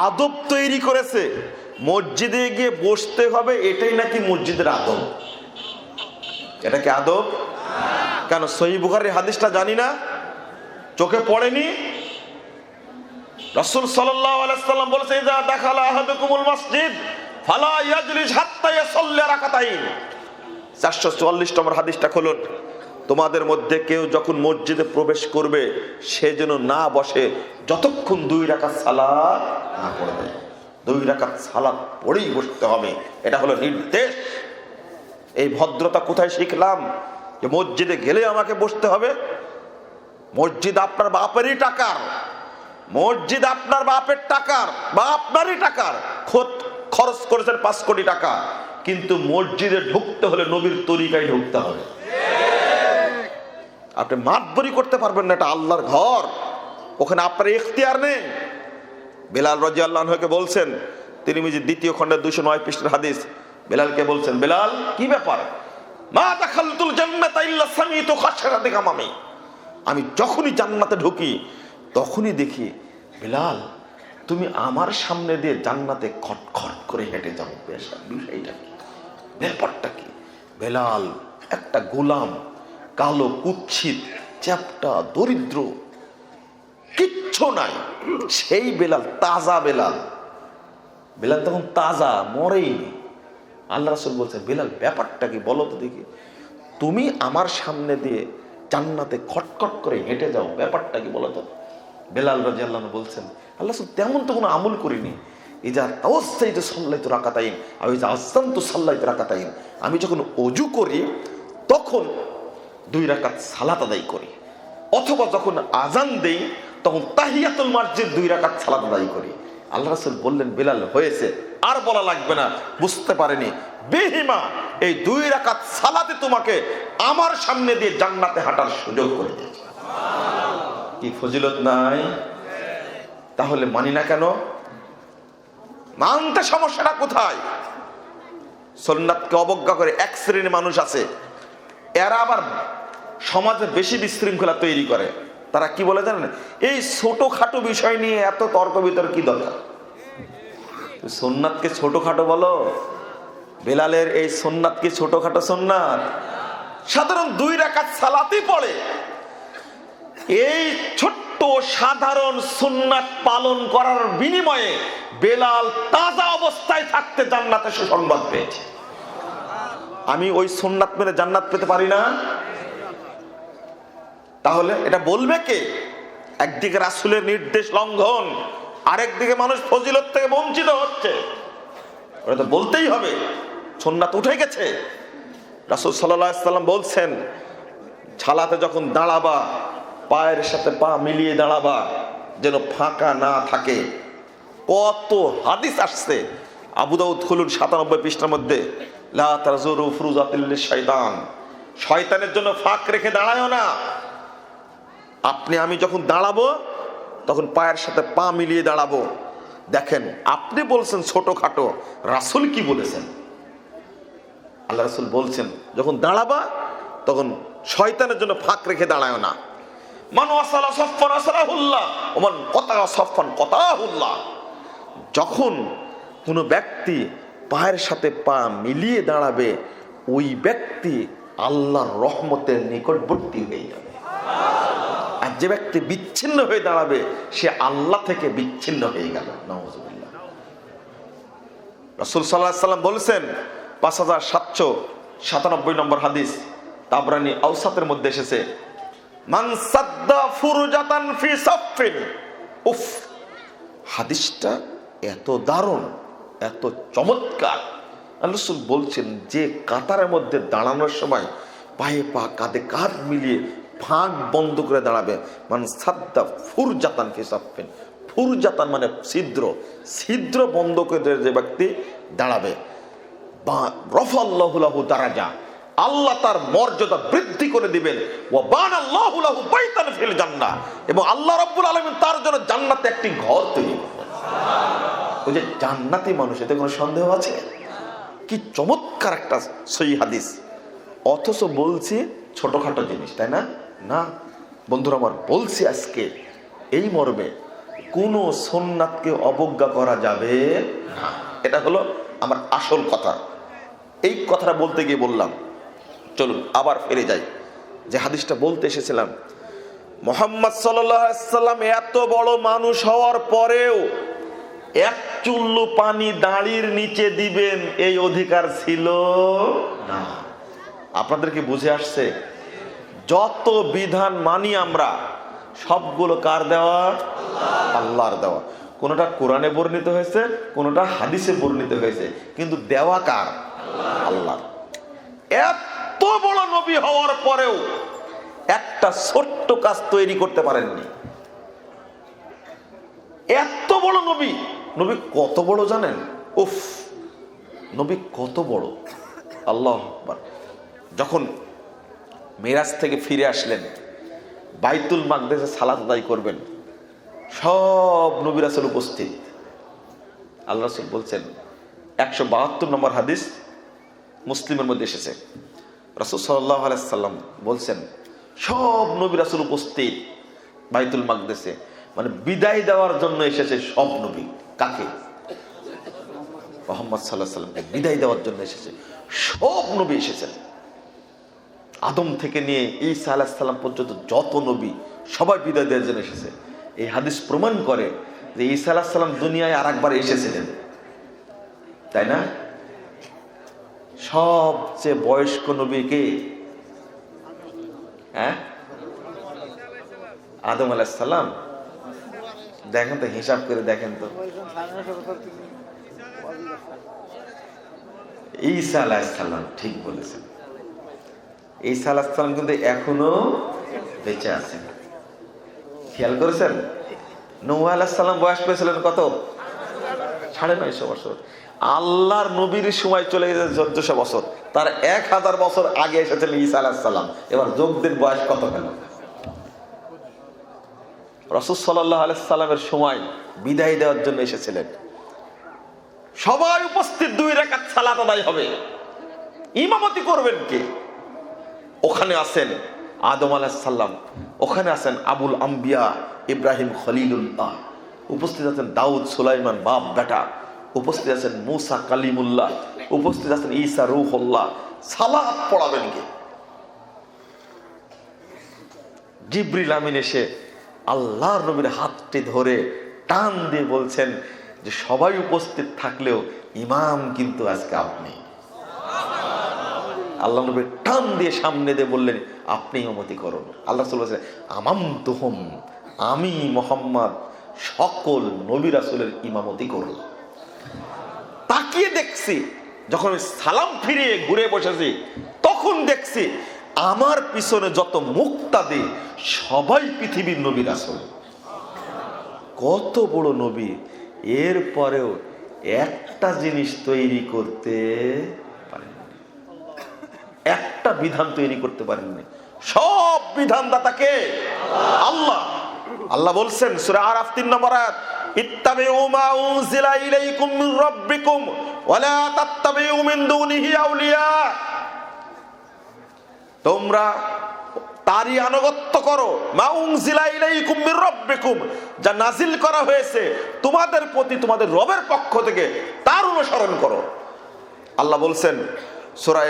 আদব তৈরি করেছে, মসজিদে গিয়ে বসতে হবে, এটাই নাকি মসজিদের আদব। এটা কি আদব? কেন সহিহ বুখারীর হাদিসটা জানি না, চোখে পড়েনি? রাসূল সাল্লাল্লাহু আলাইহি ওয়াসাল্লাম বলেছে, ইযা দাখালা আহাদুকুমুল মসজিদ ফালা ইয়াজলিস হাত্তা ইয়াসাল্লি রাকাতাইন। 444 নম্বর হাদিসটা খুলুন। তোমাদের মধ্যে কেউ যখন মসজিদে প্রবেশ করবে সে যেন না বসে যতক্ষণ 2 রাকাত সালাত না পড়বে। 2 রাকাত সালাত পড়েই বসতে হবে, এটা হলো নির্দেশ। এই ভদ্রতা কোথায় শিখলাম যে মসজিদে গেলে আমাকে বসতে হবে? মসজিদ আপনার বাপেরই টাকার, মসজিদ আপনার বাপের টাকার বা আপনারই টাকার, খরচ করেছেন 5 কোটি টাকা, কিন্তু মসজিদে ঢুকতে হলে নবীর তরিকায় ঢুকতে হবে। আপনি মাতবরি করতে পারবেন না, এটা আল্লাহর ঘর, ওখানে আপনার ইখতিয়ার নেই। বেলাল রাদিয়াল্লাহু আনহুকে বলছেন, তিরমিজি 2য় খণ্ডের 209 পৃষ্ঠার হাদিস, বেলালকে বলছেন, বেলাল কি ব্যাপার? মা দাখালতুল জান্নাতা ইল্লা সামিতু খাশরাতিকা মামি। আমি যখনই জান্নাতে ঢুকি তখনই দেখি, বেলাল তুমি আমার সামনে দিয়ে জান্নাতে খটখট করে হেঁটে যাও। বিষয়টা কি, ব্যাপারটা কি? বেলাল একটা গোলাম, কালো, কুৎসিত, চ্যাপ্টা, দরিদ্র, কিচ্ছু নাই, সেই বেলাল, তাজা বেলাল। বেলাল তখন তাজা, মরেইনি। আল্লাহ রাসূল বলছেন, বেলাল ব্যাপারটা কি বলো তো দেখি, তুমি আমার সামনে দিয়ে জান্নাতে খটখট করে হেঁটে যাও, ব্যাপারটা কি বলো তো? বেলাল রাদিয়াল্লাহু আনহু বলছেন, আল্লাহ রাসূল তেমন তো কোনো আমল করিনি। ইজা তাওয়াসসাইতু সাল্লাইতু রাকাতাইন আও ইজা আসানতু সাল্লাইতু রাকাতাইন। আমি যখন ওযু করি তখন 2 রাকাত সালাত আদায় করি, অথবা যখন আজান দেই তখন তাহিয়াতুল মসজিদ 2 রাকাত সালাত আদায় করি। আল্লাহ রাসূল বললেন, বেলাল হয়েছে, আর বলা লাগবে না, বুঝতে পারেনি। বিহিমা, এই 2 রাকাত সালাতে তোমাকে আমার সামনে দিয়ে জান্নাতে হাঁটার সুযোগ করে দিয়েছে। কি ফজিলত নাই? তাহলে মানি না কেন? মানতে সমস্যাটা কোথায়? সুন্নাতকে অবজ্ঞা করে এক শ্রেণীর মানুষ আছে, এরা আবার সমাজে বেশি বিশৃঙ্খলা তৈরি করে। তারা কি বলে জানেন? এই ছোটখাটো বিষয় নিয়ে এত তর্ক বিতর্ক কি দরকার? সুন্নাতকে ছোটখাটো বলো? বেলালের এই সুন্নাত কি ছোটখাটো সুন্নাত? সাধারণ 2 রাকাত সালাতই পড়ে। এই ছোট্ট সাধারণ সুন্নাত পালন করার বিনিময়ে বেলাল তাজা অবস্থায় থাকতে জান্নাতে সুসংবাদ পেয়েছে। আমি ওই সুন্নাত মেনে জান্নাত পেতে পারি না? তাহলে এটা বলবে কে? একদিকে রাসূলের নির্দেশ লঙ্ঘন, আরেকদিকে মানুষ ফজিলত থেকে বঞ্চিত হচ্ছে, ওটা তো বলতেই হবে। সুন্নাত উঠে গেছে। রাসূল সাল্লাল্লাহু আলাইহি ওয়াসাল্লাম বলছেন, ছালাতে যখন দাঁড়াবা পায়ের সাথে পা মিলিয়ে দাঁড়াবা, যেন ফাঁকা না থাকে। কত হাদিস আসছে। আবু দাউদ খুলুন 97 পৃষ্ঠার মধ্যে, লা তাজুরু ফুরুজাতিল শাইতান, শয়তানের জন্য ফাঁক রেখে দাঁড়ায়ও না। আপনি আমি যখন দাঁড়াবো তখন পায়ের সাথে পা মিলিয়ে দাঁড়াবো। দেখেন, আপনি বলছেন ছোটখাটো, রাসূল কি বলেছেন? আল্লাহ রাসূল বলছেন, যখন দাঁড়াবা তখন শয়তানের জন্য ফাঁক রেখে দাঁড়ায়ও না। মান ওয়াসালা সাফফান ওয়াসালাহুল্লাহ ওয়া মান কাতা সাফফান কাতাহুল্লাহ। যখন কোনো ব্যক্তি পায়ের সাথে পা মিলিয়ে দাঁড়াবে, ওই ব্যক্তি আল্লাহর রহমতের নিকটবর্তী হয়ে যাবে। আর যে ব্যক্তি বিচ্ছিন্ন হয়ে দাঁড়াবে, সে আল্লাহ থেকে বিচ্ছিন্ন হয়ে গেল। নাউযুবিল্লাহ। রাসূল সাল্লাল্লাহু আলাইহি ওয়াসাল্লাম বলেছেন, 5797 নম্বর হাদিস, তাবরানী আওসাতের মধ্যে এসেছে, মান সাদ্দা ফুরজাতান ফি সাফফিন। উফ, হাদিসটা এত দারুণ, এত চমৎকার। আল্লাহ রাসূল বলছেন, যে কাতারের মধ্যে দাঁড়ানোর সময় পায়ে পা, কাঁধে কাঁধ মিলিয়ে ফাঁক বন্ধ করে দাঁড়াবে, মান সাদ্দা ফুরজাতান ফি সাফফিন। ফুরজাতান মানে ছিদ্র, ছিদ্র বন্ধ করে যে ব্যক্তি দাঁড়াবে, বা রাফাল্লাহু লাহু দারাজা, আল্লাহ তার মর্যাদা বৃদ্ধি করে দিবেন। ওয়া বানাল্লাহু লাহু বাইতান ফিল জান্নাহ, এবং আল্লাহ রাব্বুল আলামিন তার জন্য জান্নাতে একটি ঘর তৈরি করবেন। ওই যে জান্নাতি মানুষ, এতে কোনো সন্দেহ আছে? কি চমৎকার একটা সহিহ হাদিস। অথচ বলছি ছোটখাটো জিনিস, তাই না? না বন্ধুরা আমার, বলছি আজকে এই মর্মে, কোনো সুন্নাতকে অবজ্ঞা করা যাবে না। এটা হলো আমার আসল কথা। এই কথাটা বলতে গিয়ে বললাম, চলুন আবার ফিরে যাই যে হাদিসটা বলতে এসেছিলাম। মুহাম্মদ সাল্লাল্লাহু আলাইহি ওয়াসাল্লাম এত বড় মানুষ হওয়ার পরেও এক চুল্লু পানি দাঁড়ির নিচে দিবেন এই অধিকার ছিল না। আপনাদের কি বুঝে আসছে? যত বিধান মানি আমরা সবগুলো কার দেওয়া? আল্লাহর দেওয়া। কোনটা কোরআনে বর্ণিত হয়েছে, কোনটা হাদিসে বর্ণিত হয়েছে, কিন্তু দেওয়া কার? আল্লাহ। এত বড় নবী হওয়ার পরেও একটা ছোট্ট কাজ তৈরি করতে পারেননি। এত বড় নবী। নবী কত বড় জানেন? উফ, নবী কত বড়! আল্লাহু আকবার। যখন মিরাজ থেকে ফিরে আসলেন, বাইতুল মাকদেসে সালাত আদায় করবেন, সব নবী রাসূল উপস্থিত। আল্লাহ রাসূল বলছেন, 172 নম্বর হাদিস মুসলিমের মধ্যে এসেছে, রাসূল সাল্লাল্লাহু আলাইহি সাল্লাম বলছেন সব নবী রাসূল উপস্থিত বাইতুল মাকদেসে, মানে বিদায় দেওয়ার জন্য এসেছে সব নবী। কাকে? মুহাম্মদ সাল্লাল্লাহু আলাইহি সাল্লামকে বিদায় দেওয়ার জন্য এসেছে সব নবী এসেছেন। আদম থেকে নিয়ে ঈসা আলাইহিস সালাম পর্যন্ত যত নবী সবাই বিদায় দেওয়ার জন্য এসেছে। এই হাদিস প্রমাণ করে যে ঈসা আলাইহিস সালাম দুনিয়ায় আরেকবার এসেছিলেন, তাই না? সবচেয়ে বয়স্ক নবী কে? হ্যাঁ, আদম আলাইহিস সালাম। দেখেন তো, হিসাব করে দেখেন তো। ঈসা আলাইহিস সালাম, ঠিক বলেছেন। ঈসা আলাইহিস সালাম কিন্তু এখনো বেঁচে আছেন। খেয়াল করেছেন? নূহ আলাইহিস সালাম বয়স পেয়েছিলেন কত? 950 বছর। আল্লাহর নবীর সময় চলে গেছে 1400 বছর। তার 1000 বছর আগে এসেছিলেন ঈসা আলাইহিস সালাম। এবার যোগ দিন বয়স কত গেল? রাসূল সাল্লাল্লাহু আলাইহি সাল্লামের সময় বিদায় দেওয়ার জন্য এসেছিলেন। সবাই উপস্থিত, 2 রাকাত সালাত আদায় হবে। ইমামতি করবেন কে? ওখানে আছেন আদম আলাইহিস সালাম, ওখানে আছেন আবুল আম্বিয়া ইব্রাহিম খলিলুল্লাহ, উপস্থিত আছেন দাউদ সুলাইমান বাপ বেটা, উপস্থিত আছেন মুসা কালিমুল্লাহ, উপস্থিত আছেন ঈসা রূহুল্লাহ। সালাত পড়াবেন কে? জিবরিল আমিন এসে আল্লাহর নবীর হাতটি ধরে টান দিয়ে বলছেন যে সবাই উপস্থিত থাকলেও ইমাম কিন্তু আজকে আপনি। আল্লাহ নবী টান দিয়ে সামনে দিয়ে বললেন, আপনি ইমামতি করুন। আল্লাহ বলছেন, আমামতুহুম, আমি মুহাম্মদ সকল নবী রাসূলের ইমামতি করলাম। তাকিয়ে দেখছি, যখন সালাম ফিরিয়ে ঘুরে বসেছি, তখন দেখছি আমার পিছনে যত মুক্তাদি সবাই পৃথিবীর নবী রাসূল। কত বড় নবী, এরপরেও একটা জিনিস তৈরি করতে পারেননি, একটা বিধান তৈরি করতে পারেননি। সব বিধানদাতাকে আল্লাহ। আল্লাহ বলছেন সূরা আরাফ 3 নম্বর আয়াত, ইত্তাবিউ মা উনজিলা ইলাইকুম মির রাব্বিকুম ওয়া লা তাত্তাবিউ মিন দুনিহি আউলিয়া। তোমরা তারই আনুগত্য করো, মা উনজিলা ইলাইকুম মির রাব্বিকুম, যা নাজিল করা হয়েছে তোমাদের প্রতি তোমাদের রবের পক্ষ থেকে, তার অনুসরণ করো। আল্লাহ বলছেন সূরা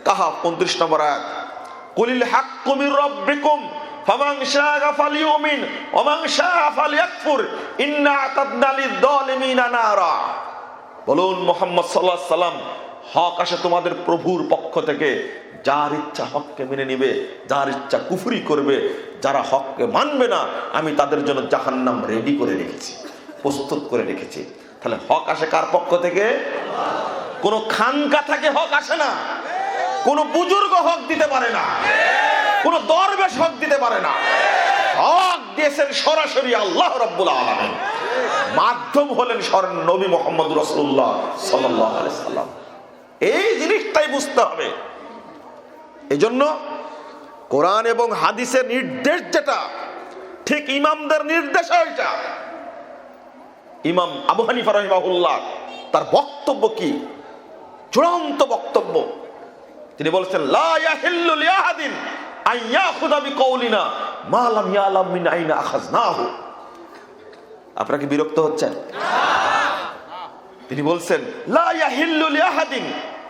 কাহাফ 29 নম্বর আয়াত, কুলিল হাক্কু মির রাব্বিকুম ফামান শাআ ফালিউমিন ওয়া মান শাআ ফালিয়াকফুর ইন্না আতাদনা লিয-যালিমিনা নারা। বলুন মুহাম্মদ সাল্লাল্লাহু আলাইহি সাল্লাম, হক আসে তোমাদের প্রভুর পক্ষ থেকে, যার ইচ্ছা হককে মেনে নিবে, যার ইচ্ছা কুফরি করবে। যারা হককে মানবে না, আমি তাদের জন্য জাহান্নাম রেডি করে রেখেছি, প্রস্তুত করে রেখেছি। তাহলে হক আসে কার পক্ষ থেকে? কোন খানকা থেকে হক আসে না, কোন বুজুর্গ হক দিতে পারে না, কোন দরবেশ হক দিতে পারে না। হক দিয়েছেন সরাসরি আল্লাহ রাব্বুল আলামিন, মাধ্যম হলেন স্বয়ং নবী মুহাম্মদ রাসূলুল্লাহ সাল্লাল্লাহু আলাইহি সাল্লাম। এই জিনিসটাই বুঝতে হবে। এজন্য কোরআন এবং হাদিসের নির্দেশ যেটা, ঠিক ইমামদের নির্দেশ ওইটা। ইমাম আবু হানিফা রাহিমাহুল্লাহ তার বক্তব্য কি? চূড়ান্ত বক্তব্য। তিনি বলেছেন, লা ইয়াহিল্লু লিআহাদিন আন ইয়াখুযা বিকাউলিনা মা লাম ইয়ালাম মিন আইনা আখাযনাহু। আপনারা কি বিরক্ত হচ্ছেন? তিনি বলছেন লা ইয়াহিল্লু লিআহাদিন,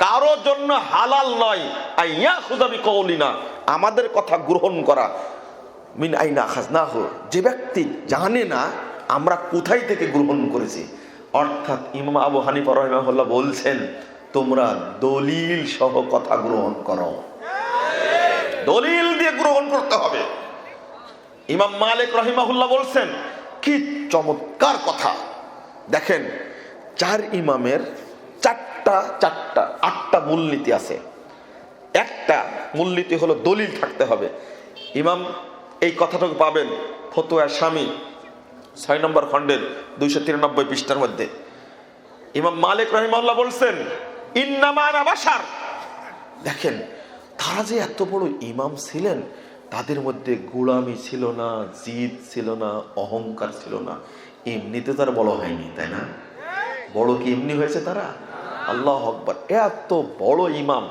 কারো জন্য হালাল নয় আইয়াখুযা বিকৌলিনা, আমাদের কথা গ্রহণ করা, মিন আইনা আখাযনাহু, যে ব্যক্তি জানে না আমরা কোথায় থেকে গ্রহণ করেছি। অর্থাৎ ইমাম আবু হানিফা রাহিমাহুল্লাহ বলছেন তোমরা দলিল সহ কথা গ্রহণ করো, দলিল দিয়ে গ্রহণ করতে হবে। ইমাম মালিক রাহিমাহুল্লাহ বলছেন কি চমৎকার কথা, দেখেন 4 ইমামের 8টা মূলনীতি আছে। একটা মূলনীতি হলো দলিল থাকতে হবে। ইমাম এই কথাটুকু পাবেন ফতোয়া স্বামী 6 নম্বর খণ্ডের 293 পৃষ্ঠার মধ্যে। ইমাম মালিক রাহিমাহুল্লাহ বলছেন ইন্নামা আনা বাশার। দেখেন তারা যে এত বড় ইমাম ছিলেন, তাদের মধ্যে গোলামি ছিল না, জিদ ছিল না, অহংকার ছিল না। এমনিতে তারা বড় হয়নি, তাই না? বড় কি এমনি হয়েছে তারা? আল্লাহু আকবার। এত বড় ইমাম,